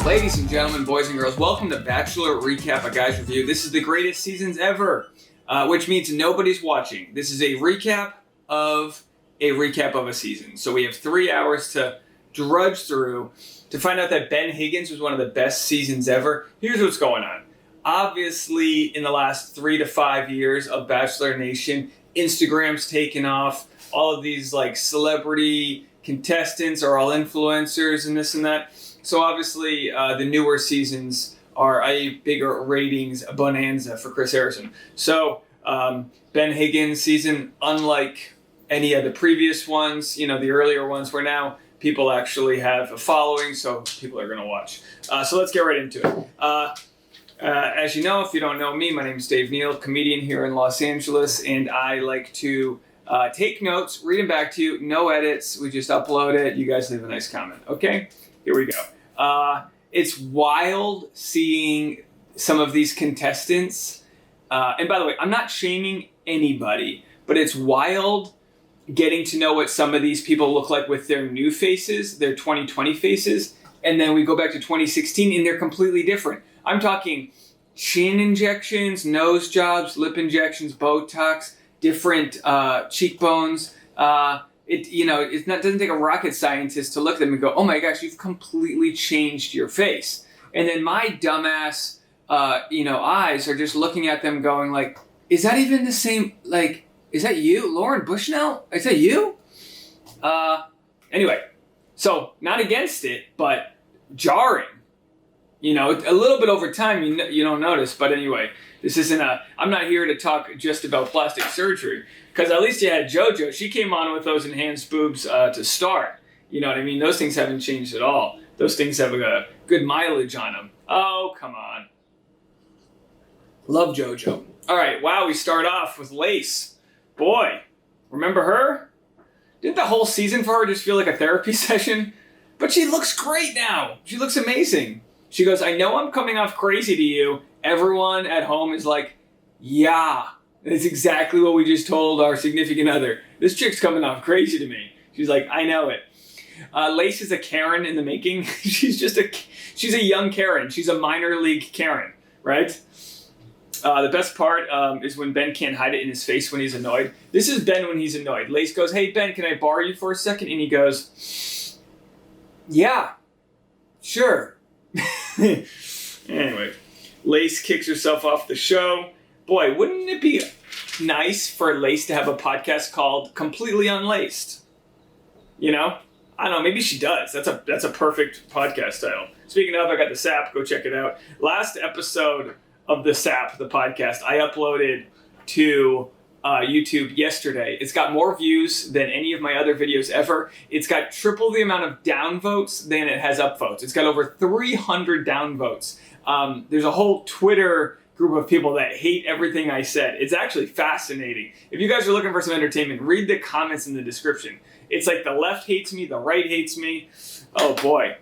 Ladies and gentlemen, boys and girls, welcome to Bachelor Recap, a guy's review. This is the greatest seasons ever, which means nobody's watching. This is a recap of a season. So we have 3 hours to drudge through to find out that Ben Higgins was one of the best seasons ever. Here's what's going on. Obviously, in the last 3 to 5 years of Bachelor Nation, Instagram's taken off. All of these like celebrity contestants are all influencers and this and that. So obviously, the newer seasons are a bigger ratings bonanza for Chris Harrison. So Ben Higgins season, unlike any of the previous ones, the earlier ones, where now people actually have a following, so people are going to watch. So let's get right into it. As you know, if you don't know me, my name is Dave Neal, comedian here in Los Angeles, and I like to take notes, read them back to you, no edits, we just upload it, you guys leave a nice comment, okay? Here we go. It's wild seeing some of these contestants, and by the way, I'm not shaming anybody, but it's wild getting to know what some of these people look like with their new faces, their 2020 faces, and then we go back to 2016 and they're completely different. I'm talking chin injections, nose jobs, lip injections, Botox, different cheekbones. It doesn't take a rocket scientist to look at them and go, oh my gosh, you've completely changed your face. And then my dumbass, eyes are just looking at them going like, is that even the same, like, is that you? Lauren Bushnell? Is that you? Anyway, so not against it, but jarring. A little bit over time, you don't notice. But anyway, this isn't I'm not here to talk just about plastic surgery. Because at least you had Jojo. She came on with those enhanced boobs to start. You know what I mean? Those things haven't changed at all. Those things have a good mileage on them. Oh, come on. Love Jojo. All right, wow, we start off with Lace. Boy, remember her? Didn't the whole season for her just feel like a therapy session? But she looks great now. She looks amazing. She goes, I know I'm coming off crazy to you. Everyone at home is like, yeah. That's exactly what we just told our significant other. This chick's coming off crazy to me. She's like, I know it. Lace is a Karen in the making. She's a young Karen. She's a minor league Karen, right? The best part is when Ben can't hide it in his face when he's annoyed. This is Ben when he's annoyed. Lace goes, hey, Ben, can I borrow you for a second? And he goes, yeah, sure. Anyway, Lace kicks herself off the show. Boy, wouldn't it be nice for Lace to have a podcast called Completely Unlaced? I don't know, maybe she does. That's a perfect podcast title. Speaking of, I got the SAP, go check it out. Last episode of the SAP, the podcast, I uploaded to YouTube yesterday. It's got more views than any of my other videos ever. It's got triple the amount of downvotes than it has upvotes. It's got over 300 downvotes. There's a whole Twitter group of people that hate everything I said. It's actually fascinating. If you guys are looking for some entertainment, read the comments in the description. It's like the left hates me, the right hates me. Oh boy.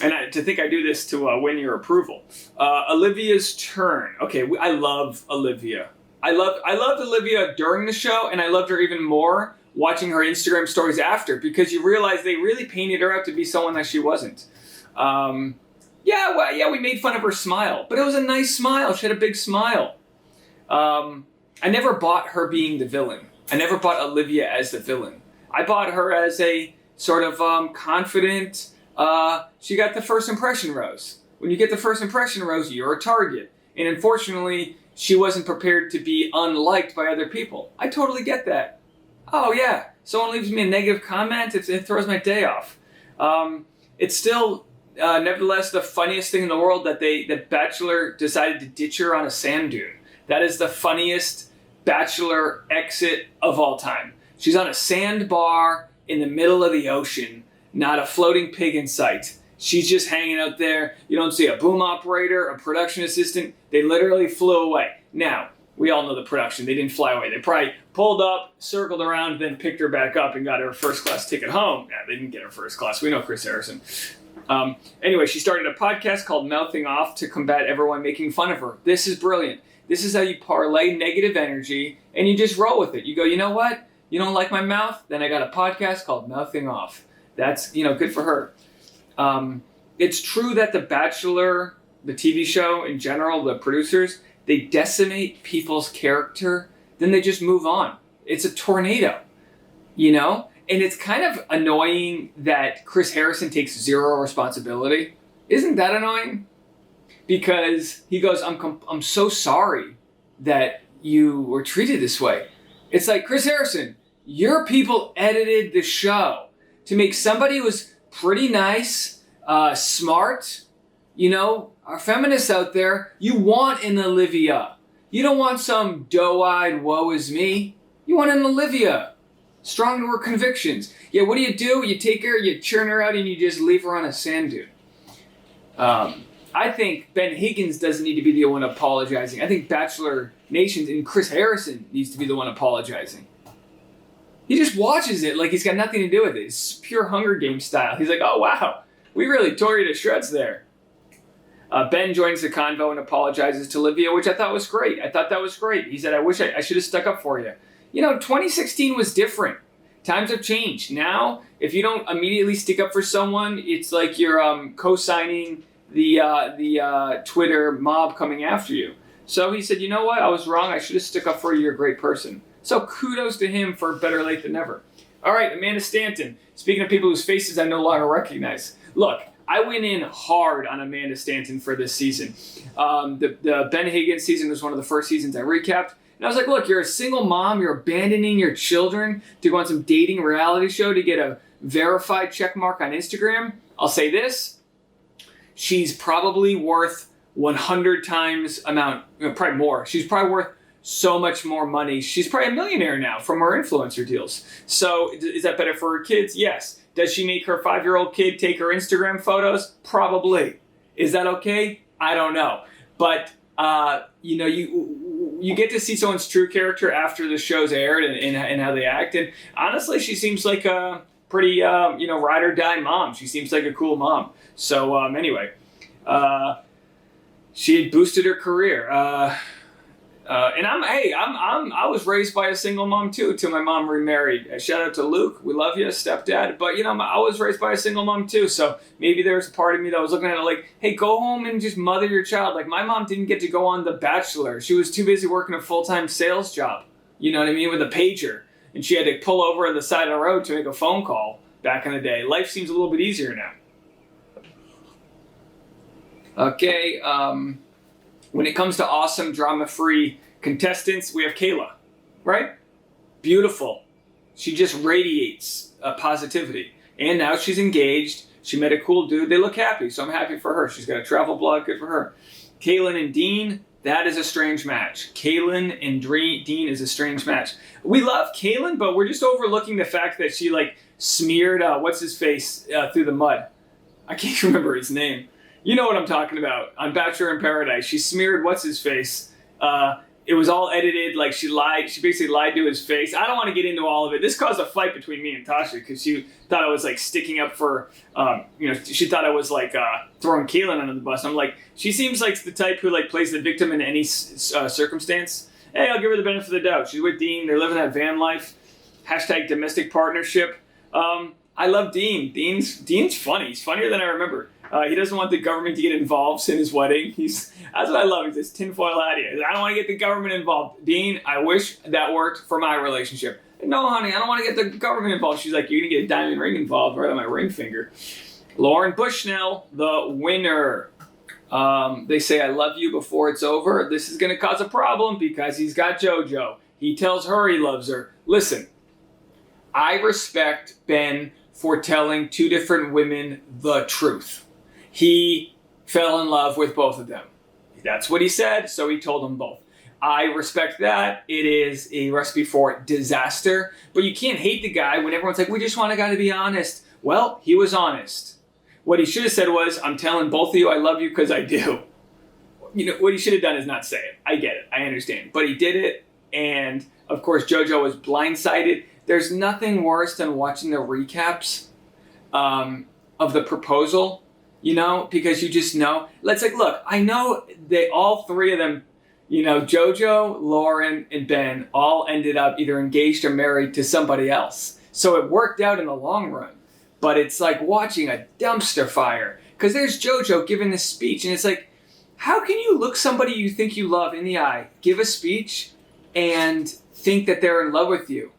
And to think I do this to win your approval. Olivia's turn. Okay, I love Olivia. I loved Olivia during the show, and I loved her even more watching her Instagram stories after, because you realize they really painted her out to be someone that she wasn't. We made fun of her smile, but it was a nice smile. She had a big smile. I never bought her being the villain. I never bought Olivia as the villain. I bought her as a sort of confident, she got the first impression rose. When you get the first impression rose, you're a target. And unfortunately, she wasn't prepared to be unliked by other people. I totally get that. Oh yeah, someone leaves me a negative comment, it throws my day off. It's still, nevertheless, the funniest thing in the world that Bachelor decided to ditch her on a sand dune. That is the funniest Bachelor exit of all time. She's on a sandbar in the middle of the ocean, not a floating pig in sight. She's just hanging out there. You don't see a boom operator, a production assistant. They literally flew away. Now, we all know the production. They didn't fly away. They probably pulled up, circled around, then picked her back up and got her first class ticket home. Nah, they didn't get her first class. We know Chris Harrison. Anyway, she started a podcast called Mouthing Off to combat everyone making fun of her. This is brilliant. This is how you parlay negative energy and you just roll with it. You go, you know what? You don't like my mouth? Then I got a podcast called Mouthing Off. That's, good for her. it's true that The Bachelor, the TV show in general, the producers, they decimate people's character, then they just move on. It's a tornado, you know? And it's kind of annoying that Chris Harrison takes zero responsibility. Isn't that annoying? Because he goes, I'm so sorry that you were treated this way. It's like, Chris Harrison, your people edited the show to make somebody who was pretty nice, smart, you know, our feminists out there, you want an Olivia. You don't want some doe-eyed woe is me. You want an Olivia. Strong to her convictions. Yeah, what do? You take her, you churn her out, and you just leave her on a sand dune. I think Ben Higgins doesn't need to be the one apologizing. I think Bachelor Nation and Chris Harrison needs to be the one apologizing. He just watches it like he's got nothing to do with it. It's pure Hunger Games style. He's like, oh, wow, we really tore you to shreds there. Ben joins the convo and apologizes to Olivia, which I thought was great. I thought that was great. He said, I wish I should have stuck up for you. You know, 2016 was different. Times have changed. Now, if you don't immediately stick up for someone, it's like you're co-signing the Twitter mob coming after you. So he said, you know what? I was wrong. I should have stuck up for you. You're a great person. So kudos to him for better late than never. All right, Amanda Stanton. Speaking of people whose faces I no longer recognize. Look, I went in hard on Amanda Stanton for this season. The Ben Higgins season was one of the first seasons I recapped. And I was like, look, you're a single mom. You're abandoning your children to go on some dating reality show to get a verified check mark on Instagram. I'll say this. She's probably worth 100 times amount, probably more. She's probably worth so much more money. She's probably a millionaire now from her influencer deals. So is that better for her kids? Yes. Does she make her 5-year-old kid take her Instagram photos? Probably. Is that okay? I don't know. But, you know, you get to see someone's true character after the show's aired and how they act. And honestly, she seems like a pretty, you know, ride or die mom. She seems like a cool mom. So anyway, she had boosted her career. And I was raised by a single mom too, till my mom remarried. Shout out to Luke. We love you, stepdad. But you know, I was raised by a single mom too. So maybe there's a part of me that was looking at it like, hey, go home and just mother your child. Like my mom didn't get to go on The Bachelor. She was too busy working a full-time sales job. You know what I mean? With a pager. And she had to pull over on the side of the road to make a phone call back in the day. Life seems a little bit easier now. Okay, when it comes to awesome, drama-free contestants, we have Kayla, right? Beautiful. She just radiates positivity. And now she's engaged. She met a cool dude. They look happy, so I'm happy for her. She's got a travel blog. Good for her. Caelynn and Dean, that is a strange match. Caelynn and Dean is a strange match. We love Caelynn, but we're just overlooking the fact that she, like, smeared, what's-his-face through the mud. I can't remember his name. You know what I'm talking about. On Bachelor in Paradise, she smeared what's-his-face. It was all edited, like she lied. She basically lied to his face. I don't want to get into all of it. This caused a fight between me and Tasha because she thought I was like sticking up for, you know, she thought I was like throwing Caelynn under the bus. I'm like, she seems like the type who like plays the victim in any circumstance. Hey, I'll give her the benefit of the doubt. She's with Dean. They're living that van life. Hashtag domestic partnership. I love Dean. Dean's funny. He's funnier than I remember. He doesn't want the government to get involved in his wedding. That's what I love. He's this tinfoil hat. I don't want to get the government involved. Dean, I wish that worked for my relationship. No, honey, I don't want to get the government involved. She's like, you're going to get a diamond ring involved right on my ring finger. Lauren Bushnell, the winner. They say, I love you before it's over. This is going to cause a problem because he's got Jojo. He tells her he loves her. Listen, I respect Ben for telling two different women the truth. He fell in love with both of them. That's what he said, so he told them both. I respect that. It is a recipe for disaster. But you can't hate the guy when everyone's like, we just want a guy to be honest. Well, he was honest. What he should have said was, I'm telling both of you I love you because I do. You know, what he should have done is not say it. I get it. I understand. But he did it, and of course Jojo was blindsided. There's nothing worse than watching the recaps of the proposal. You know, because you just know. Let's like, look, I know they all three of them, you know, Jojo, Lauren, and Ben all ended up either engaged or married to somebody else. So it worked out in the long run. But it's like watching a dumpster fire. Because there's JoJo giving this speech, and it's like, how can you look somebody you think you love in the eye, give a speech, and think that they're in love with you?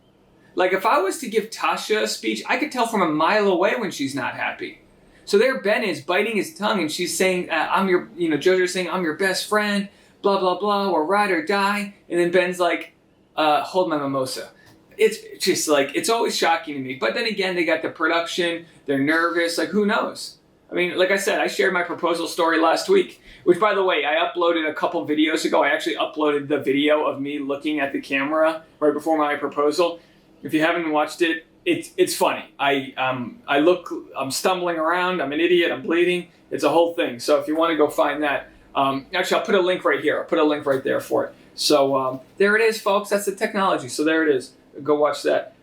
Like, if I was to give Tasha a speech, I could tell from a mile away when she's not happy. So there Ben is biting his tongue, and she's saying, JoJo's saying, I'm your best friend, blah, blah, blah, or ride or die. And then Ben's like, hold my mimosa. It's just like, it's always shocking to me. But then again, they got the production, they're nervous, like, who knows? I mean, like I said, I shared my proposal story last week, which, by the way, I uploaded a couple videos ago. I actually uploaded the video of me looking at the camera right before my proposal. If you haven't watched it, it's funny. I'm stumbling around. I'm an idiot. I'm bleeding. It's a whole thing. So if you want to go find that, actually, I'll put a link right here. I'll put a link right there for it. So there it is, folks. That's the technology. So there it is. Go watch that.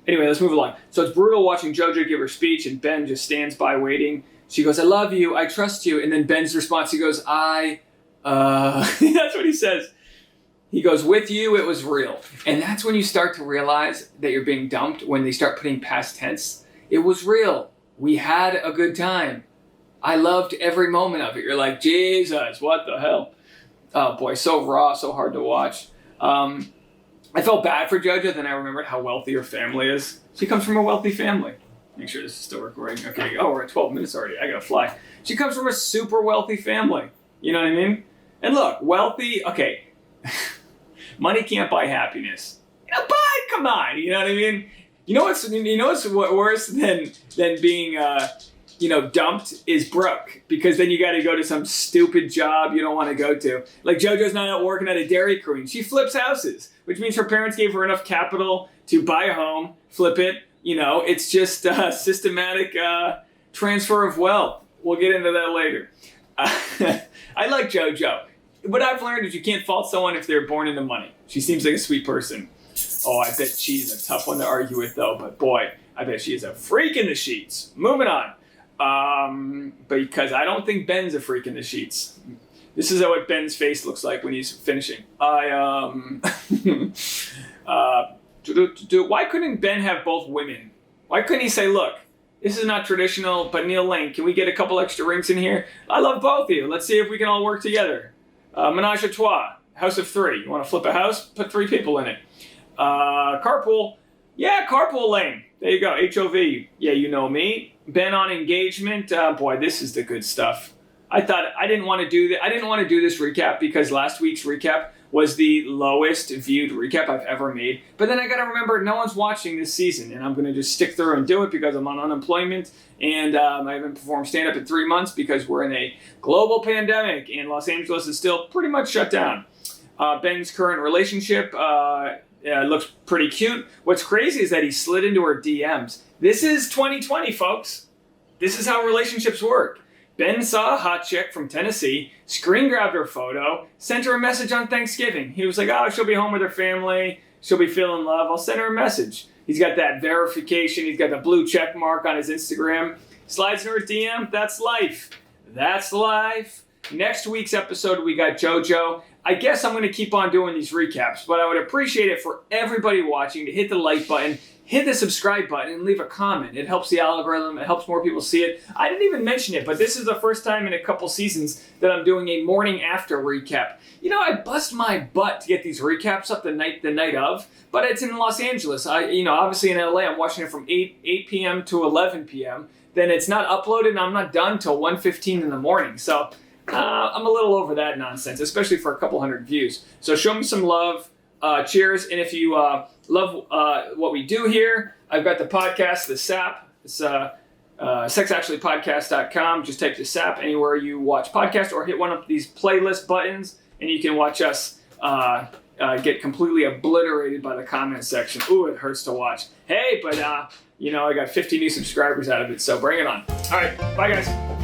Anyway, let's move along. So it's brutal watching JoJo give her speech, and Ben just stands by waiting. She goes, I love you. I trust you. And then Ben's response, he goes, that's what he says. He goes, with you, it was real. And that's when you start to realize that you're being dumped, when they start putting past tense. It was real. We had a good time. I loved every moment of it. You're like, Jesus, what the hell? Oh boy, so raw, so hard to watch. I felt bad for JoJo, then I remembered how wealthy her family is. She comes from a wealthy family. Make sure this is still recording. Okay, we're at 12 minutes already. I gotta fly. She comes from a super wealthy family. You know what I mean? And look, wealthy, okay. Money can't buy happiness. Come on, you know what I mean? You know what's worse than being dumped is broke, because then you got to go to some stupid job you don't want to go to. Like JoJo's not out working at a Dairy Queen. She flips houses, which means her parents gave her enough capital to buy a home, flip it. It's just systematic transfer of wealth. We'll get into that later. I like JoJo. What I've learned is you can't fault someone if they're born into money. She seems like a sweet person. Oh, I bet she's a tough one to argue with, though. But boy, I bet she is a freak in the sheets. Moving on. Because I don't think Ben's a freak in the sheets. This is what Ben's face looks like when he's finishing. Why couldn't Ben have both women? Why couldn't he say, look, this is not traditional, but Neil Lane, can we get a couple extra rings in here? I love both of you. Let's see if we can all work together. Menage a trois, house of three. You want to flip a house? Put 3 people in it. Carpool. Yeah, carpool lane. There you go. HOV. Yeah, you know me. Ben on engagement. Boy, this is the good stuff. I didn't want to do this recap because last week's recap was the lowest viewed recap I've ever made. But then I got to remember, no one's watching this season, and I'm going to just stick through and do it because I'm on unemployment, and I haven't performed stand-up in 3 months because we're in a global pandemic, and Los Angeles is still pretty much shut down. Ben's current relationship looks pretty cute. What's crazy is that he slid into her DMs. This is 2020, folks. This is how relationships work. Ben saw a hot chick from Tennessee, screen grabbed her photo, sent her a message on Thanksgiving. He was like, oh, she'll be home with her family. She'll be feeling love. I'll send her a message. He's got that verification. He's got the blue check mark on his Instagram. Slides in her DM. That's life. That's life. Next week's episode, we got JoJo. I guess I'm going to keep on doing these recaps, but I would appreciate it for everybody watching to hit the like button, hit the subscribe button, and leave a comment. It helps the algorithm. It helps more people see it. I didn't even mention it, but this is the first time in a couple seasons that I'm doing a morning after recap. I bust my butt to get these recaps up the night of, but it's in Los Angeles. Obviously in LA, I'm watching it from 8 p.m. to 11 p.m. Then it's not uploaded, and I'm not done till 1:15 in the morning. So I'm a little over that nonsense, especially for a couple hundred views. So show me some love. Cheers. And if you love what we do here, I've got the podcast, the SAP. It's sexactuallypodcast.com. Just type the SAP anywhere you watch podcasts, or hit one of these playlist buttons, and you can watch us get completely obliterated by the comment section. Ooh, it hurts to watch. Hey, but I got 50 new subscribers out of it, so bring it on. All right, bye guys.